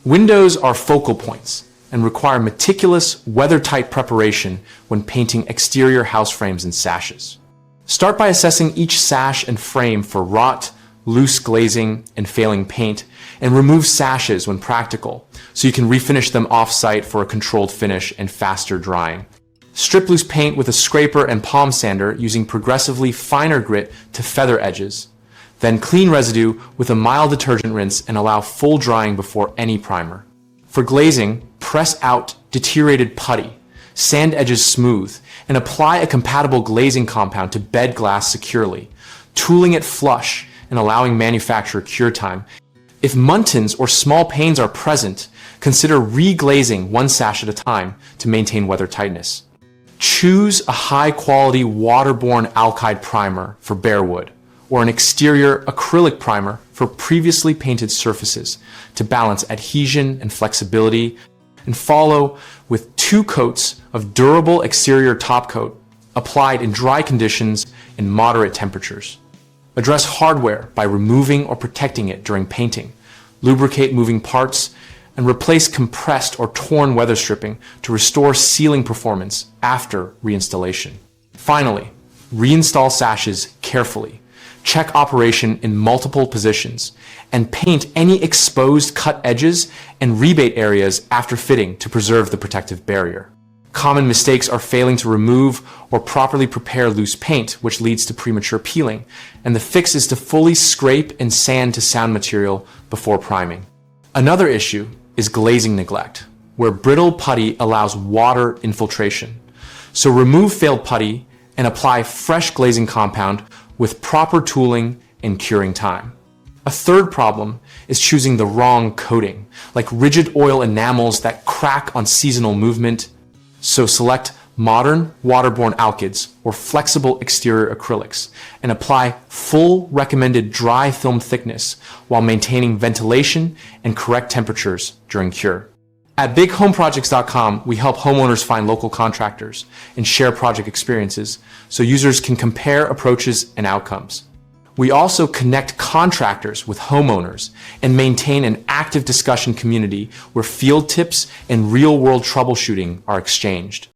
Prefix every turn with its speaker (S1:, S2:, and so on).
S1: Windows are focal points and require meticulous, weather-tight preparation when painting exterior house frames and sashes. Start by assessing each sash and frame for rot, loose glazing, and failing paint, and remove sashes when practical, so you can refinish them off-site for a controlled finish and faster drying. Strip loose paint with a scraper and palm sander using progressively finer grit to feather edges. Then clean residue with a mild detergent rinse and allow full drying before any primer. For glazing, press out deteriorated putty, sand edges smooth, and apply a compatible glazing compound to bed glass securely, tooling it flush and allowing manufacturer cure time. If muntins or small panes are present, consider re-glazing one sash at a time to maintain weather tightness. Choose a high-quality Waterborne Alkyd primer for bare wood, or an exterior acrylic primer for previously painted surfaces to balance adhesion and flexibility, and follow with 2 coats of durable exterior topcoat applied in dry conditions in moderate temperatures. Address hardware by removing or protecting it during painting, lubricate moving parts, and replace compressed or torn weather stripping to restore sealing performance after reinstallation. Finally, reinstall sashes carefully. Check operation in multiple positions, and paint any exposed cut edges and rebate areas after fitting to preserve the protective barrier. Common mistakes are failing to remove or properly prepare loose paint, which leads to premature peeling, and the fix is to fully scrape and sand to sound material before priming. Another issue is glazing neglect, where brittle putty allows water infiltration. So remove failed putty and apply fresh glazing compound with proper tooling and curing time. A third problem is choosing the wrong coating, like rigid oil enamels that crack on seasonal movement. So select modern waterborne alkyds or flexible exterior acrylics and apply full recommended dry film thickness while maintaining ventilation and correct temperatures during cure. At bighomeprojects.com, we help homeowners find local contractors and share project experiences so users can compare approaches and outcomes. We also connect contractors with homeowners and maintain an active discussion community where field tips and real-world troubleshooting are exchanged.